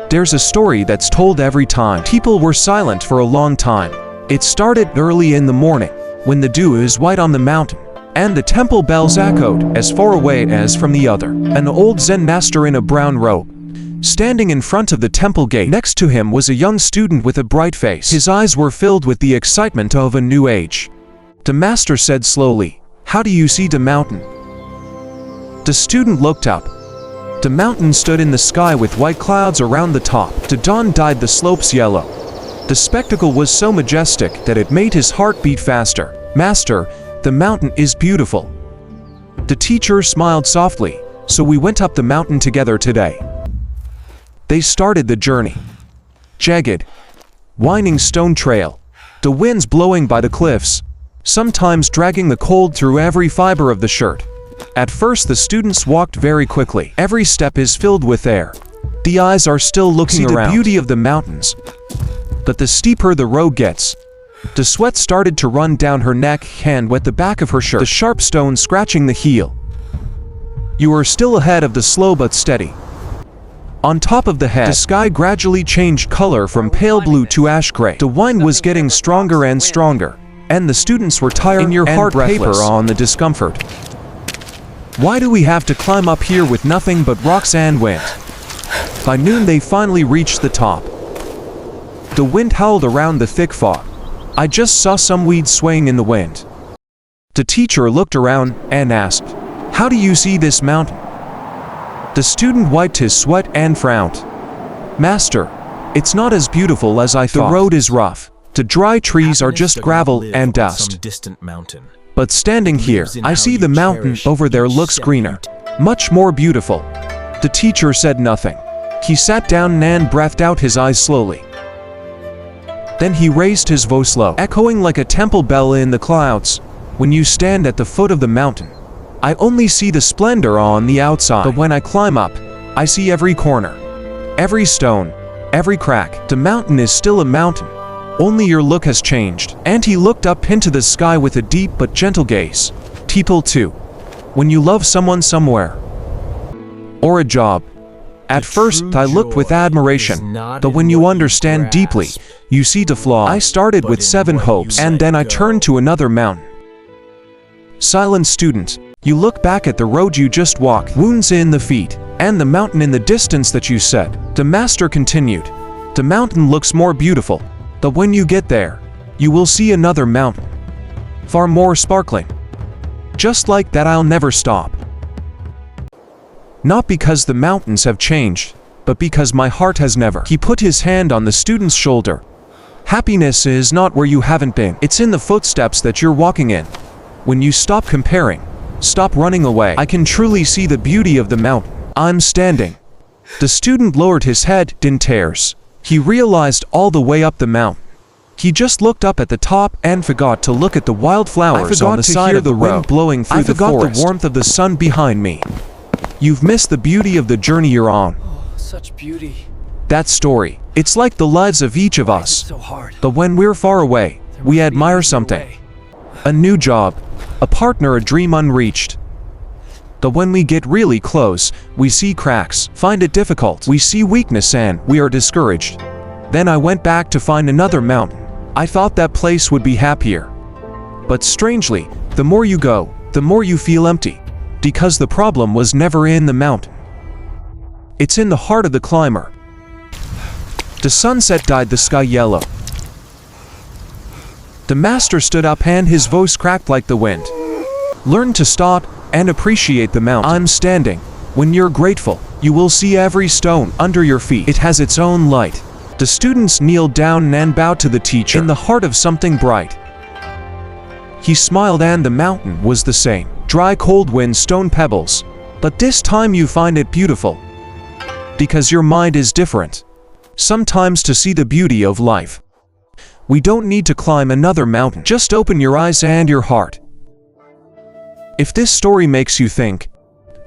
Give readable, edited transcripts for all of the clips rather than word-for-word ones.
There's a story that's told every time. People were silent for a long time. It started early in the morning, when the dew is white on the mountain, and the temple bells echoed as far away as from the other. An old Zen master in a brown robe, standing in front of the temple gate. Next to him was a young student with a bright face. His eyes were filled with the excitement of a new age. The master said slowly, "How do you see the mountain?" The student looked up. The mountain stood in the sky with white clouds around the top. The dawn dyed the slopes yellow. The spectacle was so majestic that it made his heart beat faster. "Master, the mountain is beautiful." The teacher smiled softly. "So we went up the mountain together today." They started the journey. Jagged, winding stone trail. The winds blowing by the cliffs, sometimes dragging the cold through every fiber of the shirt. At first the students walked very quickly. Every step is filled with air. The eyes are still looking around. See the beauty of the mountains. But the steeper the road gets, the sweat started to run down her neck, hand wet the back of her shirt, the sharp stone scratching the heel. You are still ahead of the slow but steady. On top of the head, the sky gradually changed color from pale blue to ash gray. The wind was getting stronger and stronger, and the students were tired and your heart breathless on the discomfort. Why do we have to climb up here with nothing but rocks and wind? By noon they finally reached the top. The wind howled around the thick fog. I just saw some weeds swaying in the wind. The teacher looked around and asked, "How do you see this mountain?" The student wiped his sweat and frowned. "Master, it's not as beautiful as I thought. The road is rough. The dry trees are just gravel and dust. But standing here, I see the mountain over there looks greener, much more beautiful." The teacher said nothing. He sat down and breathed out his eyes slowly. Then he raised his voice low, echoing like a temple bell in the clouds. "When you stand at the foot of the mountain, I only see the splendor on the outside. But when I climb up, I see every corner, every stone, every crack. The mountain is still a mountain. Only your look has changed." And he looked up into the sky with a deep but gentle gaze. People too. When you love someone somewhere, or a job, at first I looked with admiration, but when you understand deeply, you see the flaw. I started with 7 hopes, and then I turned to another mountain. Silent student, you look back at the road you just walked, wounds in the feet, and the mountain in the distance that you said. The master continued, "The mountain looks more beautiful. But when you get there, you will see another mountain, far more sparkling. Just like that I'll never stop. Not because the mountains have changed, but because my heart has never." He put his hand on the student's shoulder. "Happiness is not where you haven't been. It's in the footsteps that you're walking in. When you stop comparing, stop running away, I can truly see the beauty of the mountain I'm standing." The student lowered his head in tears. He realized all the way up the mountain, he just looked up at the top and forgot to look at the wildflowers on the side of the road blowing through the forest. I forgot the warmth of the sun behind me. You've missed the beauty of the journey you're on. Oh, such beauty. That story, it's like the lives of each of us. But when we're far away, we admire something. A new job, a partner, a dream unreached. But when we get really close, we see cracks, find it difficult. We see weakness and we are discouraged. Then I went back to find another mountain. I thought that place would be happier. But strangely, the more you go, the more you feel empty. Because the problem was never in the mountain. It's in the heart of the climber. The sunset dyed the sky yellow. The master stood up and his voice cracked like the wind. "Learn to stop and appreciate the mountain I'm standing. When you're grateful, you will see every stone under your feet. It has its own light." The students kneeled down and bowed to the teacher in the heart of something bright. He smiled and the mountain was the same. Dry cold wind, stone pebbles. But this time you find it beautiful. Because your mind is different. Sometimes to see the beauty of life, we don't need to climb another mountain. Just open your eyes and your heart. If this story makes you think,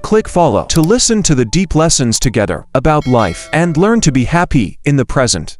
click follow to listen to the deep lessons together about life and learn to be happy in the present.